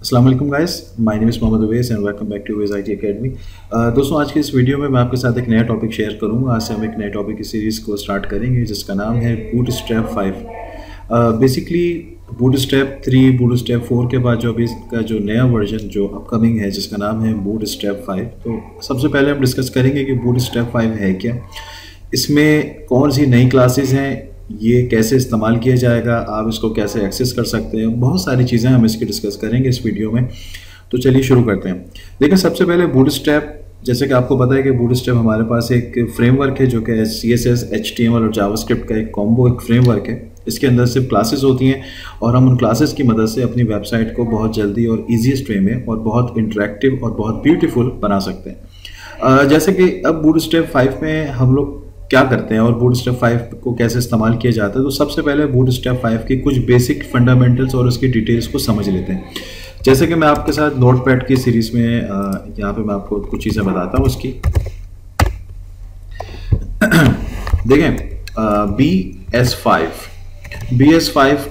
अस्सलाम वालेकुम guys, my name is Mohammad Uwais and welcome back to Uwais IT academy. दोस्तों, आज की इस वीडियो में मैं आपके साथ एक नया टॉपिक शेयर करूंगा। आज से हम एक नए टॉपिक की सीरीज़ को स्टार्ट करेंगे जिसका नाम है बूटस्ट्रैप 5। बेसिकली बूटस्ट्रैप 3, बूटस्ट्रैप 4 के बाद जो अभी इसका जो नया वर्जन जो अपकमिंग है जिसका नाम है बूटस्ट्रैप 5। तो सबसे पहले हम डिस्कस करेंगे कि बूटस्ट्रैप 5 है क्या, इसमें कौन सी नई क्लासेस हैं, ये कैसे इस्तेमाल किया जाएगा, आप इसको कैसे एक्सेस कर सकते हैं। बहुत सारी चीज़ें हम इसकी डिस्कस करेंगे इस वीडियो में। तो चलिए शुरू करते हैं। देखिए, सबसे पहले बूटस्ट्रैप, जैसे कि आपको पता है कि बूटस्ट्रैप हमारे पास एक फ्रेमवर्क है जो कि CSS, HTML और जावास्क्रिप्ट का एक कॉम्बो, एक फ्रेमवर्क है। इसके अंदर सिर्फ क्लासेस होती हैं और हम उन क्लासेस की मदद से अपनी वेबसाइट को बहुत जल्दी और ईजीएस्ट वे में और बहुत इंटरेक्टिव और बहुत ब्यूटीफुल बना सकते हैं। जैसे कि अब बूटस्ट्रैप 5 में हम लोग क्या करते हैं और बूटस्ट्रैप 5 को कैसे इस्तेमाल किया जाता है, तो सबसे पहले बूटस्ट्रैप 5 की कुछ बेसिक फंडामेंटल्स और उसकी डिटेल्स को समझ लेते हैं। जैसे कि मैं आपके साथ नोटपैड की सीरीज में यहाँ पे मैं आपको कुछ चीज़ें बताता हूँ उसकी। देखें, BS5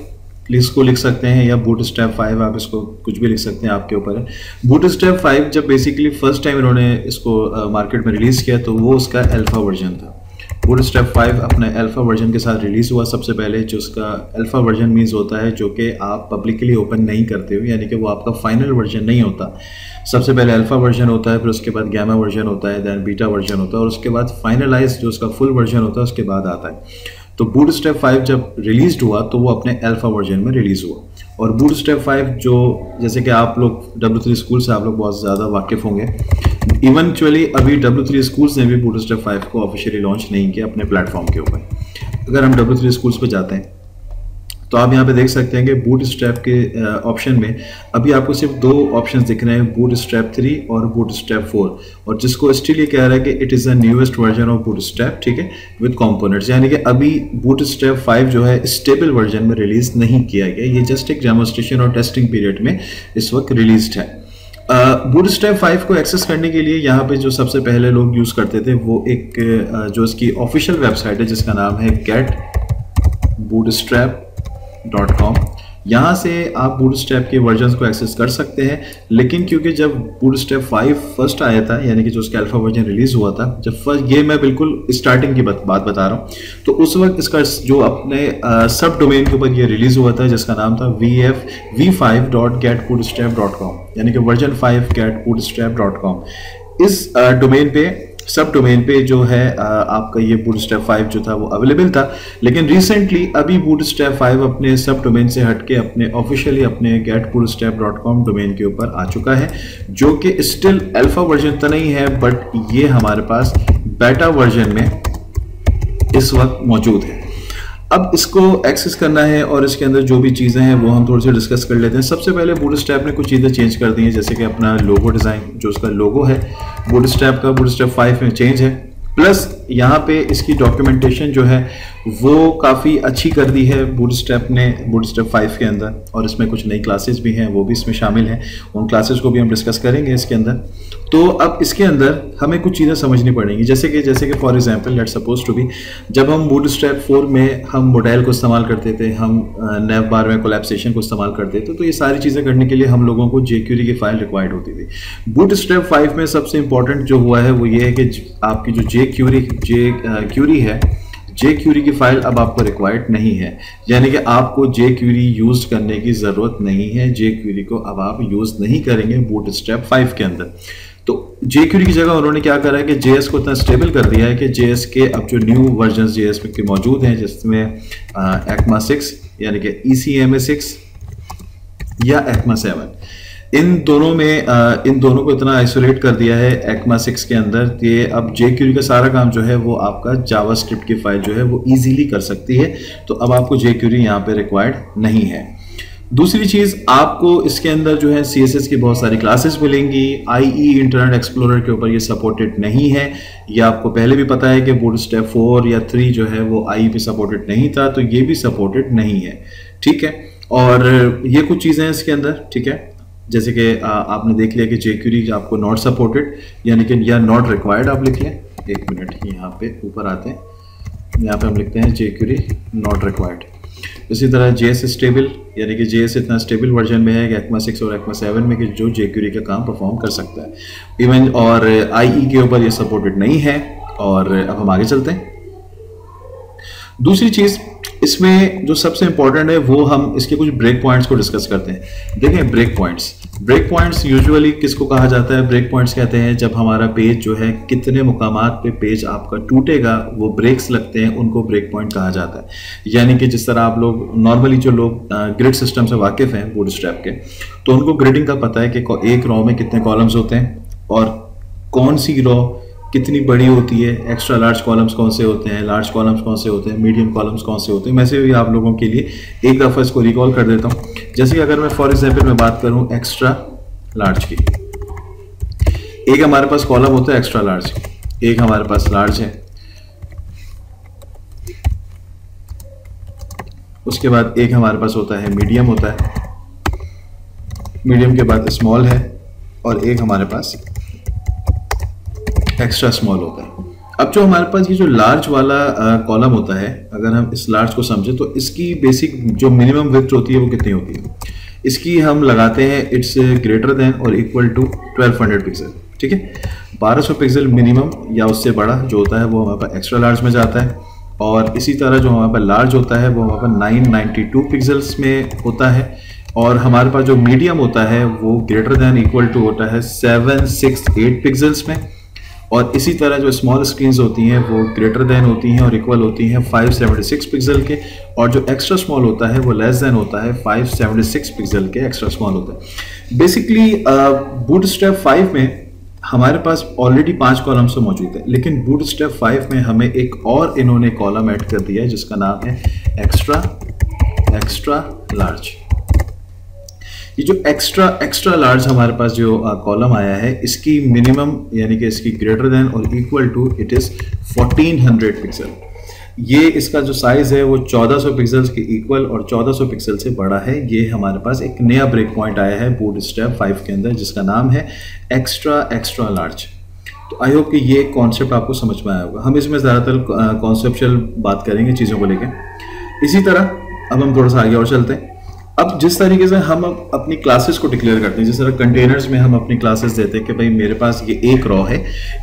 इसको लिख सकते हैं या बूटस्ट्रैप 5, आप इसको कुछ भी लिख सकते हैं, आपके ऊपर है। बूटस्ट्रैप 5 जब बेसिकली फर्स्ट टाइम इन्होंने इसको मार्केट में रिलीज़ किया तो वो उसका अल्फा वर्जन था। बूटस्ट्रैप 5 अपने अल्फा वर्जन के साथ रिलीज़ हुआ सबसे पहले। जो उसका अल्फा वर्जन मीन्स होता है जो कि आप पब्लिकली ओपन नहीं करते हो, यानी कि वो आपका फाइनल वर्जन नहीं होता। सबसे पहले अल्फा वर्जन होता है, फिर उसके बाद गैमा वर्जन होता है, देन बीटा वर्जन होता है और उसके बाद फाइनलाइज जो उसका फुल वर्जन होता है उसके बाद आता है। तो बूटस्ट्रैप 5 जब रिलीज हुआ तो वो अपने अल्फा वर्जन में रिलीज हुआ। और बूटस्ट्रैप 5 जो, जैसे कि आप लोग W3 स्कूल से आप लोग बहुत ज़्यादा वाकिफ़ होंगे, इवेंचुअली अभी W3 स्कूल्स ने भी बूटस्ट्रैप 5 को ऑफिशियली लॉन्च नहीं किया अपने प्लेटफॉर्म के ऊपर। अगर हम W3 स्कूल्स पे जाते हैं तो आप यहाँ पे देख सकते हैं कि बूटस्ट्रैप के ऑप्शन में अभी आपको सिर्फ दो ऑप्शंस दिख रहे हैं, बूटस्ट्रैप 3 और बूटस्ट्रैप 4, और जिसको स्टिल ये कह रहा है कि it is the newest version of bootstrap, ठीक है, विद कंपोनेंट्स। यानी कि अभी बूटस्ट्रैप 5 जो है स्टेबल वर्जन में रिलीज नहीं किया गया, ये जस्ट एक डेमोन्स्ट्रेशन और टेस्टिंग पीरियड में इस वक्त रिलीज्ड है। बूटस्ट्रैप 5 को एक्सेस करने के लिए यहाँ पे जो सबसे पहले लोग यूज़ करते थे वो एक जो इसकी ऑफिशियल वेबसाइट है जिसका नाम है getbootstrap.com। यहाँ से आप बूटस्ट्रैप के वर्जन्स को एक्सेस कर सकते हैं। लेकिन क्योंकि जब बूटस्ट्रैप 5 फर्स्ट आया था, यानी कि जो उसका अल्फा वर्जन रिलीज हुआ था, जब फर्स्ट, ये मैं बिल्कुल स्टार्टिंग की बात बता रहा हूँ, तो उस वक्त इसका जो अपने सब डोमेन के ऊपर ये रिलीज हुआ था जिसका नाम था v5.getbootstrap.com, यानी कि वर्जन 5 getbootstrap.com। इस डोमेन पे, सब डोमेन पे जो है आपका ये बूटस्ट्रैप 5 जो था वो अवेलेबल था। लेकिन रिसेंटली अभी बूटस्ट्रैप 5 अपने सब डोमेन से हटके अपने ऑफिशियली अपने getbootstrap.com डोमेन के ऊपर आ चुका है, जो कि स्टिल अल्फा वर्जन तो नहीं है, बट ये हमारे पास बेटा वर्जन में इस वक्त मौजूद है। अब इसको एक्सेस करना है और इसके अंदर जो भी चीज़ें हैं वो हम थोड़ी सी डिस्कस कर लेते हैं। सबसे पहले बूटस्ट्रैप ने कुछ चीज़ें चेंज कर दी हैं, जैसे कि अपना लोगो डिज़ाइन, जो उसका लोगो है बूटस्ट्रैप का, बूटस्ट्रैप 5 में चेंज है। प्लस यहाँ पे इसकी डॉक्यूमेंटेशन जो है वो काफ़ी अच्छी कर दी है बूटस्ट्रैप ने बूटस्ट्रैप 5 के अंदर, और इसमें कुछ नई क्लासेस भी हैं वो भी इसमें शामिल हैं। उन क्लासेस को भी हम डिस्कस करेंगे इसके अंदर। तो अब इसके अंदर हमें कुछ चीज़ें समझनी पड़ेंगी, जैसे कि for example let's suppose to be, जब हम बूटस्ट्रैप 4 में हम मॉडल को इस्तेमाल करते थे, हम नेव बार में कोलैप्सेशन को इस्तेमाल करते थे, तो ये सारी चीज़ें करने के लिए हम लोगों को jQuery की फाइल रिक्वायर्ड होती थी। बूटस्ट्रैप 5 में सबसे इंपॉर्टेंट जो हुआ है वो ये है कि आपकी जो jQuery है, jQuery की फाइल अब आपको रिक्वायर्ड नहीं है, यानी कि आपको jQuery यूज करने की ज़रूरत नहीं है। jQuery को अब आप यूज़ नहीं करेंगे बूटस्ट्रैप 5 के अंदर। तो jQuery की जगह उन्होंने क्या करा है कि JS को इतना स्टेबल कर दिया है कि JS के अब जो न्यू वर्जन JS के मौजूद हैं, जिसमें ECMA 6 यानी कि ECMA 6 या ECMA 7, इन दोनों को इतना आइसोलेट कर दिया है ECMA 6 के अंदर कि अब jQuery का सारा काम जो है वो आपका जावास्क्रिप्ट की फाइल जो है वो इजीली कर सकती है। तो अब आपको jQuery यहाँ पे रिक्वायर्ड नहीं है। दूसरी चीज़, आपको इसके अंदर जो है CSS की बहुत सारी क्लासेस मिलेंगी। IE इंटरनेट एक्सप्लोरर के ऊपर ये सपोर्टेड नहीं है, ये आपको पहले भी पता है कि बूटस्ट्रैप 4 या 3 जो है वो IE पे सपोर्टेड नहीं था, तो ये भी सपोर्टेड नहीं है, ठीक है। और ये कुछ चीज़ें हैं इसके अंदर, ठीक है, जैसे कि आपने देख लिया कि jQuery आपको नॉट सपोर्टेड, यानी कि या नॉट रिक्वायर्ड आप लिख लें। एक मिनट, यहाँ पे ऊपर आते हैं, यहाँ पे हम लिखते हैं jQuery नॉट रिक्वायर्ड। इसी तरह JS स्टेबल, यानी कि JS इतना स्टेबल वर्जन में है कि ECMA 6 और ECMA 7 में कि जो jQuery का काम परफॉर्म कर सकता है इवन, और IE के ऊपर ये सपोर्टेड नहीं है। और अब हम आगे चलते हैं। दूसरी चीज़ इसमें जो सबसे इंपॉर्टेंट है वो हम इसके कुछ ब्रेक पॉइंट्स को डिस्कस करते हैं। देखें, ब्रेक पॉइंट्स यूजुअली किसको कहा जाता है? ब्रेक पॉइंट्स कहते हैं जब हमारा पेज जो है कितने मुकामात पे पेज आपका टूटेगा, वो ब्रेक्स लगते हैं, उनको ब्रेक पॉइंट कहा जाता है। यानी कि जिस तरह आप लोग नॉर्मली जो लोग ग्रिड सिस्टम से वाकिफ हैं बूटस्ट्रैप के, तो उनको ग्रिडिंग का पता है कि एक रो में कितने कॉलम्स होते हैं और कौन सी रो कितनी बड़ी होती है, एक्स्ट्रा लार्ज कॉलम्स कौन से होते हैं, लार्ज कॉलम्स कौन से होते हैं, मीडियम कॉलम्स कौन से होते हैं। मैं से भी आप लोगों के लिए एक दफ़ा इसको रिकॉल कर देता हूँ। जैसे कि अगर मैं फॉर एग्जांपल मैं बात करूँ एक्स्ट्रा लार्ज की, एक हमारे पास कॉलम होता है एक्स्ट्रा लार्ज, एक हमारे पास लार्ज है, उसके बाद एक हमारे पास होता है मीडियम होता है, मीडियम के बाद स्मॉल है, और एक हमारे पास एक्स्ट्रा स्मॉल होता है। अब जो हमारे पास ये जो लार्ज वाला कॉलम होता है, अगर हम इस लार्ज को समझें तो इसकी बेसिक जो मिनिमम विड्थ होती है वो कितनी होती है? इसकी हम लगाते हैं इट्स ग्रेटर देन और इक्वल टू 1200 पिक्सल, ठीक है। 1200 पिक्सल मिनिमम या उससे बड़ा जो होता है वो हमारे पास एक्स्ट्रा लार्ज में जाता है, और इसी तरह जो हमारे पास लार्ज होता है वो हमारे पास 992 पिक्सल्स में होता है, और हमारे पास जो मीडियम होता है वो ग्रेटर देन इक्वल टू होता है 768 पिक्सल्स में, और इसी तरह जो स्मॉल स्क्रीन्स होती हैं वो ग्रेटर देन होती हैं और इक्वल होती हैं 576 पिक्सल के, और जो एक्स्ट्रा स्मॉल होता है वो लेस देन होता है 576 पिक्सल के एक्स्ट्रा स्मॉल होता है। बेसिकली बूटस्ट्रैप 5 में हमारे पास ऑलरेडी 5 कॉलम्स तो मौजूद है, लेकिन बूटस्ट्रैप 5 में हमें एक और इन्होंने कॉलम ऐड कर दिया है जिसका नाम है एक्स्ट्रा लार्ज। ये जो एक्स्ट्रा लार्ज हमारे पास जो कॉलम आया है, इसकी मिनिमम यानी कि इसकी ग्रेटर देन और equal to it is 1400 pixel. ये इसका जो साइज है वो 1400 पिक्सल्स के इक्वल और 1400 पिक्सल से बड़ा है। ये हमारे पास एक नया ब्रेक पॉइंट आया है बूटस्ट्रैप 5 के अंदर जिसका नाम है एक्स्ट्रा लार्ज। तो आई होप कि ये कॉन्सेप्ट आपको समझ में आया होगा। हम इसमें ज़्यादातर कॉन्सेप्चुअल बात करेंगे चीज़ों को लेकर। इसी तरह अब हम थोड़ा सा आगे और चलते हैं। अब जिस तरीके से हम अपनी क्लासेस को डिक्लेयर करते हैं, जिस तरह कंटेनर्स में हम अपनी क्लासेस देते हैं कि भाई मेरे पास ये एक रॉ है,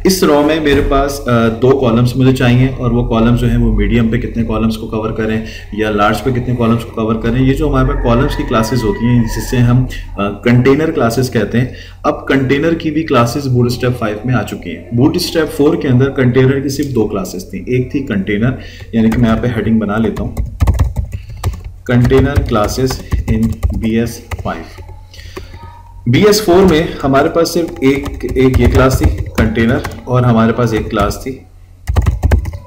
इस रॉ में मेरे पास 2 कॉलम्स मुझे चाहिए, और वो कॉलम्स जो हैं वो मीडियम पे कितने कॉलम्स को कवर करें या लार्ज पे कितने कॉलम्स को कवर करें। ये जो हमारे पास कॉलम्स की क्लासेस होती हैं जिससे हम कंटेनर क्लासेस कहते हैं। अब कंटेनर की भी क्लासेस बूटस्ट्रैप 5 में आ चुकी हैं। बूटस्ट्रैप 4 के अंदर कंटेनर की सिर्फ 2 क्लासेस थी। एक थी कंटेनर, यानी कि मैं यहाँ पे हेडिंग बना लेता हूँ, container classes in BS5। BS4 में हमारे पास सिर्फ एक ये क्लास थी कंटेनर, और हमारे पास एक क्लास थी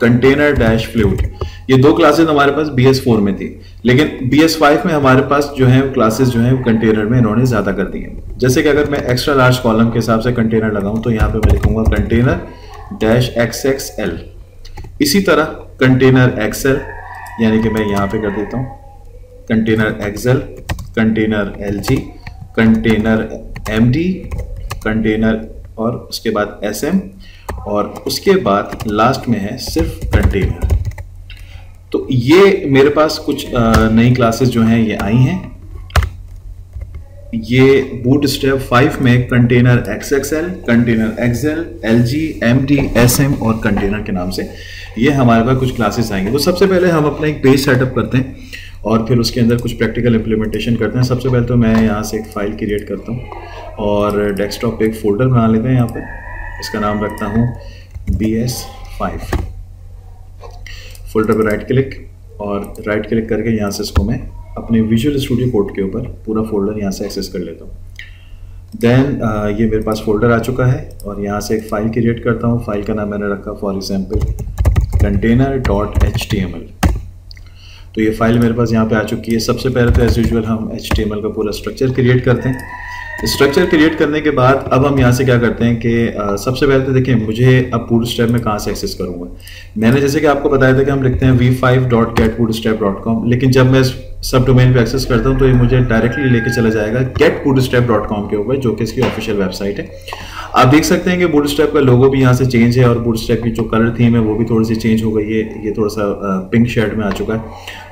कंटेनर डैश फ्लूइड। ये 2 क्लासेस हमारे पास BS4 में थी, लेकिन BS5 में हमारे पास जो है क्लासेस जो है कंटेनर में इन्होंने ज्यादा कर दी हैं। जैसे कि अगर मैं एक्स्ट्रा लार्ज कॉलम के हिसाब से कंटेनर लगाऊं तो यहाँ पे मैं लिखूंगा कंटेनर डैश XXL। इसी तरह कंटेनर XL, यानी कि मैं यहाँ पे कर देता हूँ container XL, container LG, container MD, container और उसके बाद SM, और उसके बाद लास्ट में है सिर्फ कंटेनर। तो ये मेरे पास कुछ नई क्लासेस जो हैं ये आई हैं। ये बूटस्ट्रैप 5 में container XXL, container XL, LG, MD, SM और कंटेनर के नाम से ये हमारे पास कुछ क्लासेस आएंगे। तो सबसे पहले हम अपना एक पेज सेटअप करते हैं और फिर उसके अंदर कुछ प्रैक्टिकल इंप्लीमेंटेशन करते हैं। सबसे पहले तो मैं यहाँ से एक फाइल क्रिएट करता हूँ और डेस्कटॉप पे एक फोल्डर बना लेते हैं। यहाँ पे इसका नाम रखता हूँ BS5। फोल्डर पर राइट क्लिक करके यहाँ से इसको मैं अपने विजुअल स्टूडियो कोड के ऊपर पूरा फोल्डर यहाँ से एक्सेस कर लेता हूँ। देन ये मेरे पास फोल्डर आ चुका है और यहाँ से एक फ़ाइल क्रिएट करता हूँ। फाइल का नाम मैंने रखा फॉर एग्जाम्पल container.html। तो ये फाइल मेरे पास यहाँ पे आ चुकी है। सबसे पहले तो एज यूजुअल हम HTML का पूरा स्ट्रक्चर क्रिएट करते हैं। स्ट्रक्चर क्रिएट करने के बाद अब हम यहाँ से क्या करते हैं कि सबसे पहले तो देखिए मुझे अब बूटस्ट्रैप में कहाँ से एक्सेस करूँगा। मैंने जैसे कि आपको बताया था कि हम लिखते हैं v5.getbootstrap.com, लेकिन जब मैं सब डोमेन पे एक्सेस करता हूँ तो ये मुझे डायरेक्टली लेके चला जाएगा getbootstrap.com के ऊपर, जो कि इसकी ऑफिशियल वेबसाइट है। आप देख सकते हैं कि बूटस्ट्रैप का लोगो भी यहाँ से चेंज है और बूटस्ट्रैप की जो कलर थीम है वो भी थोड़ी सी चेंज हो गई है, ये थोड़ा सा पिंक शेड में आ चुका है।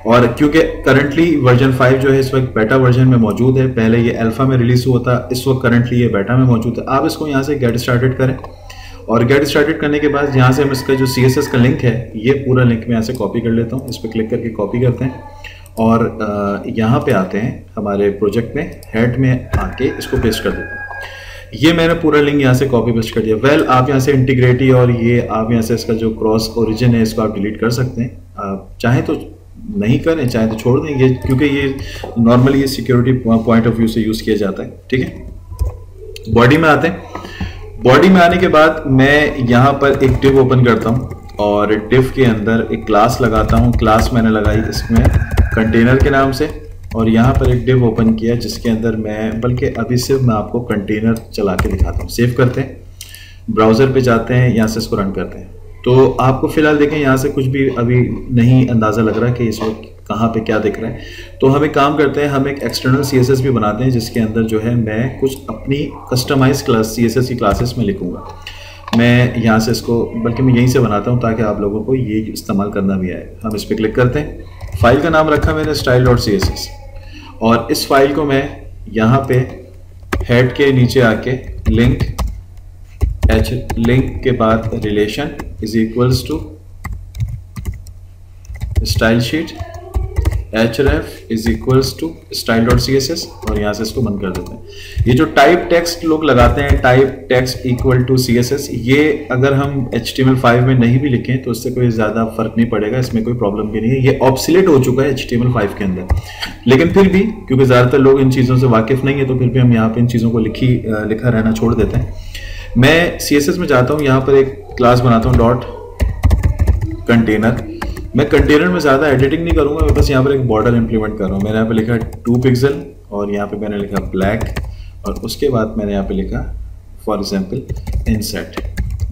और क्योंकि करंटली वर्जन 5 जो है इस वक्त बेटा वर्जन में मौजूद है, पहले ये अल्फा में रिलीज हुआ था, इस वक्त करंटली ये बेटा में मौजूद है। आप इसको यहाँ से गेट स्टार्टेड करें और गेट स्टार्टेड करने के बाद यहाँ से हम इसका जो CSS का लिंक है ये पूरा लिंक मैं यहाँ से कॉपी कर लेता हूँ। इस पर क्लिक करके कॉपी करते हैं और यहाँ पे आते हैं हमारे प्रोजेक्ट में, हेड में आके इसको पेस्ट कर देते हैं। ये मैंने पूरा लिंक यहाँ से कॉपी पेस्ट कर दिया। वेल आप यहाँ से इंटीग्रिटी और ये आप यहाँ से इसका जो क्रॉस ओरिजिन है इसको आप डिलीट कर सकते हैं, आप चाहे तो नहीं करें चाहे तो छोड़ दें ये, क्योंकि ये नॉर्मली ये सिक्योरिटी पॉइंट ऑफ व्यू से यूज़ किया जाता है। ठीक है, बॉडी में आते हैं। बॉडी में आने के बाद मैं यहाँ पर एक डिव ओपन करता हूँ और डिव के अंदर एक क्लास लगाता हूँ। क्लास मैंने लगाई इसमें कंटेनर के नाम से और यहाँ पर एक डिव ओपन किया जिसके अंदर मैं, बल्कि अभी सिर्फ मैं आपको कंटेनर चला के दिखाता हूँ। सेव करते हैं, ब्राउज़र पे जाते हैं, यहाँ से इसको रन करते हैं। तो आपको फिलहाल देखें यहाँ से कुछ भी अभी नहीं अंदाज़ा लग रहा कि इस वक्त कहाँ पे क्या दिख रहा है। तो हम एक काम करते हैं, हम एक एक्सटर्नल CSS भी बनाते हैं जिसके अंदर जो है मैं कुछ अपनी कस्टमाइज क्लास CSS की क्लासेस में लिखूँगा। मैं यहाँ से इसको, बल्कि मैं यहीं से बनाता हूँ ताकि आप लोगों को ये इस्तेमाल करना भी आए। हम इस पर क्लिक करते हैं, फाइल का नाम रखा मैंने style.css और इस फाइल को मैं यहाँ पे हेड के नीचे आके लिंक लिंक के बाद relation is equals to style sheet href is equals to style.css और यहाँ से इसको बंद कर देते हैं। ये जो टाइप टेक्स्ट लोग लगाते हैं, type text equal to CSS, ये अगर हम HTML5 में नहीं भी लिखें तो इससे कोई ज़्यादा फर्क नहीं पड़ेगा, इसमें कोई प्रॉब्लम भी नहीं है। ये ऑब्सोलेट हो चुका है HTML5 के अंदर, लेकिन फिर भी क्योंकि ज़्यादातर लोग इन चीज़ों से वाकिफ़ नहीं है तो फिर भी हम यहाँ पर इन चीज़ों को लिखा रहना छोड़ देते हैं। मैं CSS में जाता हूँ, यहाँ पर एक क्लास बनाता हूँ डॉट कंटेनर। मैं कंटेनर में ज़्यादा एडिटिंग नहीं करूँगा, मैं बस यहाँ पर एक बॉर्डर इंप्लीमेंट कर रहा हूँ। मैंने यहाँ पे लिखा 2 पिक्सल और यहाँ पे मैंने लिखा ब्लैक और उसके बाद मैंने यहाँ पे लिखा फॉर एग्जांपल इनसेट।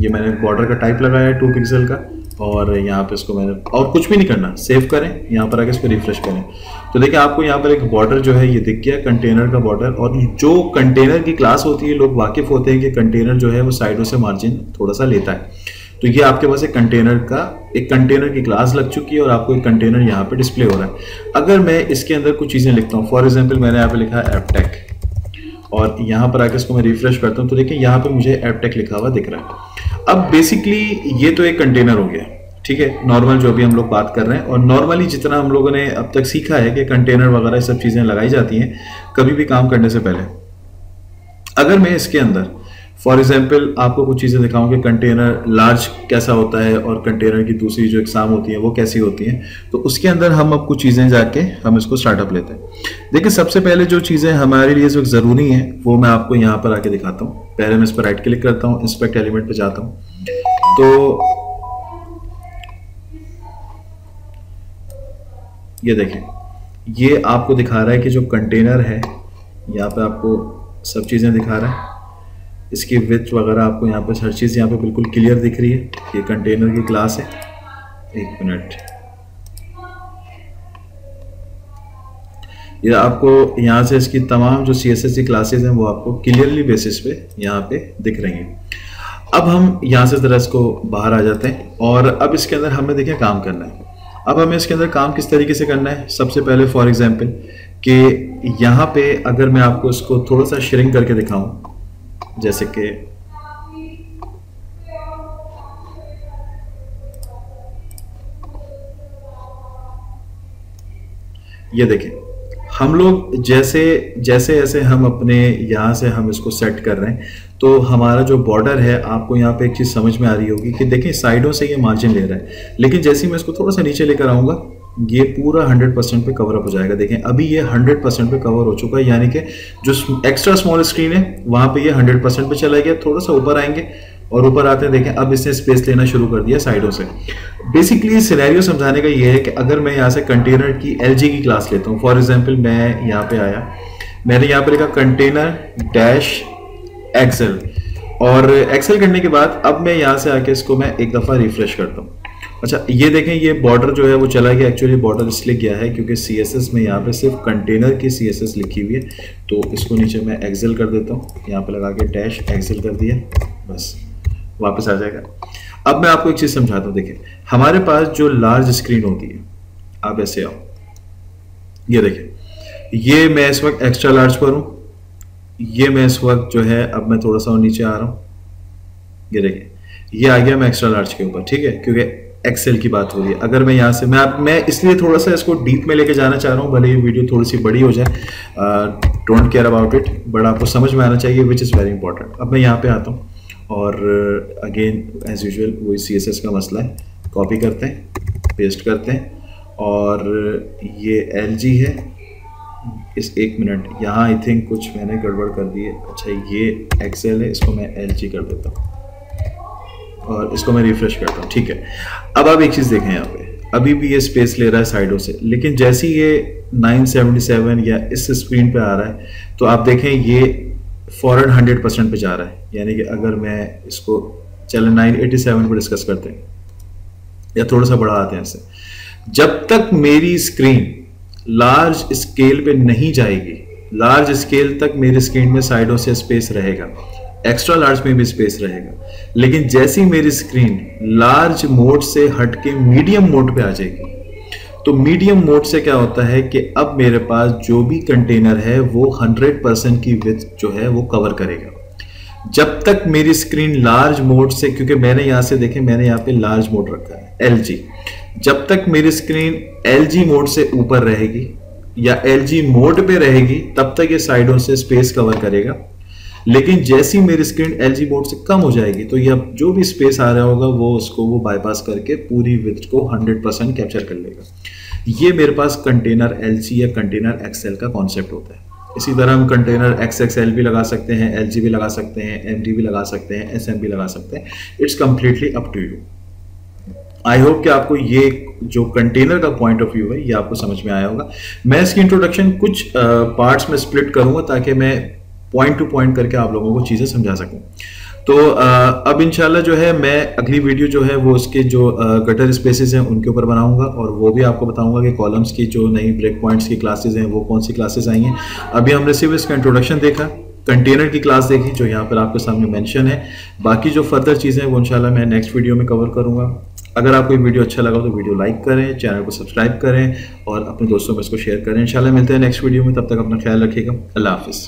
ये मैंने बॉर्डर का टाइप लगाया है 2 पिक्सल का और यहाँ पे इसको मैंने, और कुछ भी नहीं करना, सेव करें, यहाँ पर आके इसको रिफ्रेश करें तो देखिए आपको यहाँ पर एक बॉर्डर जो है ये दिख गया, कंटेनर का बॉर्डर। और जो कंटेनर की क्लास होती है, लोग वाकिफ होते हैं कि कंटेनर जो है वो साइडों से मार्जिन थोड़ा सा लेता है। तो ये आपके पास एक कंटेनर की क्लास लग चुकी है और आपको एक कंटेनर यहाँ पे डिस्प्ले हो रहा है। अगर मैं इसके अंदर कुछ चीज़ें लिखता हूँ, फॉर एग्जांपल मैंने यहाँ पे लिखा है एपटेक और यहाँ पर आकर इसको मैं रिफ्रेश करता हूँ तो देखिए यहाँ पे मुझे एपटेक लिखा हुआ दिख रहा है। अब बेसिकली ये तो एक कंटेनर हो गया, ठीक है, नॉर्मल जो अभी हम लोग बात कर रहे हैं। और नॉर्मली जितना हम लोगों ने अब तक सीखा है कि कंटेनर वगैरह सब चीज़ें लगाई जाती हैं कभी भी काम करने से पहले। अगर मैं इसके अंदर फॉर एग्जाम्पल आपको कुछ चीज़ें दिखाऊं कि कंटेनर लार्ज कैसा होता है और कंटेनर की दूसरी जो एग्जाम होती है वो कैसी होती हैं, तो उसके अंदर हम अब कुछ चीज़ें जाके हम इसको स्टार्टअप लेते हैं। देखिए सबसे पहले जो चीज़ें हमारे लिए जो ज़रूरी हैं वो मैं आपको यहाँ पर आके दिखाता हूँ। पहले मैं इस पर राइट क्लिक करता हूँ, इंस्पेक्ट एलिमेंट पर जाता हूँ तो ये देखें, ये आपको दिखा रहा है कि जो कंटेनर है यहाँ पे आपको सब चीज़ें दिखा रहा है, इसकी विड्थ वगैरह आपको यहाँ पे हर चीज़ यहाँ पे बिल्कुल क्लियर दिख रही है। ये कंटेनर की क्लास है, एक मिनट, ये आपको यहाँ से इसकी तमाम जो CSS की क्लासेस हैं वो आपको क्लियरली बेसिस पे यहाँ पे दिख रही हैं। अब हम यहाँ से ज़रा इसको बाहर आ जाते हैं और अब इसके अंदर हमें देखिए काम करना है। अब हमें इसके अंदर काम किस तरीके से करना है, सबसे पहले फॉर एग्जांपल कि यहाँ पे अगर मैं आपको इसको थोड़ा सा श्रिंक करके दिखाऊं, जैसे कि ये देखें, हम लोग जैसे जैसे हम अपने यहाँ से हम इसको सेट कर रहे हैं तो हमारा जो बॉर्डर है, आपको यहाँ पे एक चीज़ समझ में आ रही होगी कि देखें साइडों से ये मार्जिन ले रहा है, लेकिन जैसे ही मैं इसको थोड़ा सा नीचे लेकर आऊँगा ये पूरा 100% पे कवर अप हो जाएगा। देखें अभी ये 100% पे कवर हो चुका है, यानी कि जो एक्स्ट्रा स्मॉल स्क्रीन है वहाँ पे ये 100% पे चला गया। थोड़ा सा ऊपर आएंगे और ऊपर आते हैं, देखें अब इसने स्पेस लेना शुरू कर दिया साइडों से। बेसिकली सिनेरियो समझाने का ये है कि अगर मैं यहाँ से कंटेनर की LG की क्लास लेता हूँ, फॉर एग्जाम्पल मैं यहाँ पे आया, मैंने यहाँ पे लिखा कंटेनर डैश एक्सेल और एक्सेल करने के बाद अब मैं यहाँ से आके इसको मैं एक दफ़ा रिफ्रेश करता हूँ अच्छा ये देखें, ये बॉर्डर जो है वो चला गया। एक्चुअली बॉर्डर इसलिए गया है क्योंकि CSS में यहाँ पे सिर्फ कंटेनर की CSS लिखी हुई है, तो इसको नीचे मैं एक्सेल कर देता हूँ, यहाँ पे लगा के डैश एक्सेल कर दिया, बस वापस आ जाएगा। अब मैं आपको एक चीज़ समझाता हूँ। देखिए हमारे पास जो लार्ज स्क्रीन होती है, आप ऐसे आओ, ये देखें, ये मैं इस वक्त एक्स्ट्रा लार्ज पर हूँ, ये मैं इस वक्त जो है अब मैं थोड़ा सा नीचे आ रहा हूँ, ये देखें ये आ गया मैं एक्स्ट्रा लार्ज के ऊपर, ठीक है, क्योंकि एक्सेल की बात हो रही है। अगर मैं यहाँ से मैं इसलिए थोड़ा सा इसको डीप में लेके जाना चाह रहा हूँ, भले ये वीडियो थोड़ी सी बड़ी हो जाए, don't care about it, but आपको समझ में आना चाहिए, विच इज़ वेरी इंपॉर्टेंट। अब मैं यहाँ पे आता हूँ और अगेन एज यूजुअल वही CSS का मसला है, कॉपी करते हैं, पेस्ट करते हैं, और ये LG है, इस 1 मिनट यहाँ आई थिंक कुछ मैंने गड़बड़ कर दी है। अच्छा ये एक्सेल है, इसको मैं LG कर देता हूँ और इसको मैं रिफ्रेश करता हूँ, ठीक है। अब आप एक चीज़ देखें, यहाँ पे अभी भी ये स्पेस ले रहा है साइडों से, लेकिन जैसे ही ये 977 या इस स्क्रीन पे आ रहा है तो आप देखें ये फौरन 100% पे जा रहा है। यानी कि अगर मैं इसको चले 987 पर डिस्कस करते हैं या थोड़ा सा बढ़ा आते हैं इससे, जब तक मेरी स्क्रीन लार्ज स्केल पे नहीं जाएगी, लार्ज स्केल तक मेरी स्क्रीन में साइडों से स्पेस रहेगा, एक्स्ट्रा लार्ज में भी स्पेस रहेगा, लेकिन जैसी मेरी स्क्रीन लार्ज मोड से हटके मीडियम मोड पे आ जाएगी, तो मीडियम मोड से क्या होता है कि अब मेरे पास जो भी कंटेनर है वो 100% की विड्थ जो है वो कवर करेगा। जब तक मेरी स्क्रीन लार्ज मोड से, क्योंकि मैंने यहां से देखें, मैंने यहाँ पे लार्ज मोड रखा है LG, जब तक मेरी स्क्रीन LG मोड से ऊपर रहेगी या LG मोड पे रहेगी तब तक ये साइडों से स्पेस कवर करेगा। लेकिन जैसी मेरी स्क्रीन LG मोड से कम हो जाएगी तो ये जो भी स्पेस आ रहा होगा वो उसको वो बाईपास करके पूरी विड्थ को 100% कैप्चर कर लेगा। ये मेरे पास कंटेनर LC या कंटेनर XL का कॉन्सेप्ट होता है। इसी तरह हम कंटेनर XXL भी लगा सकते हैं, LG भी लगा सकते हैं, MD भी लगा सकते हैं, SM भी लगा सकते हैं। It's completely up to you. I hope कि आपको ये जो कंटेनर का पॉइंट ऑफ व्यू है ये आपको समझ में आया होगा। मैं इसकी इंट्रोडक्शन कुछ पार्ट्स में स्प्लिट करूंगा ताकि मैं पॉइंट टू पॉइंट करके आप लोगों को चीज़ें समझा सकूं। तो अब इंशाल्लाह जो है मैं अगली वीडियो जो है वो उसके जो गटर स्पेसेस हैं उनके ऊपर बनाऊंगा, और वो भी आपको बताऊंगा कि कॉलम्स की जो नई ब्रेक पॉइंट्स की क्लासेस हैं वो कौन सी क्लासेस आई हैं। अभी हमने सिर्फ इसका इंट्रोडक्शन देखा, कंटेनर की क्लास देखी जो यहाँ पर आपके सामने मेंशन है। बाकी जो फर्दर चीज़ें हैं वो इंशाल्लाह मैं नेक्स्ट वीडियो में कवर करूँगा। अगर आपको ये वीडियो अच्छा लगा तो वीडियो लाइक करें, चैनल को सब्सक्राइब करें और अपने दोस्तों में इसको शेयर करें। इंशाल्लाह मिलते हैं नेक्स्ट वीडियो में, तब तक अपना ख्याल रखिएगा। अल्लाह हाफिज़।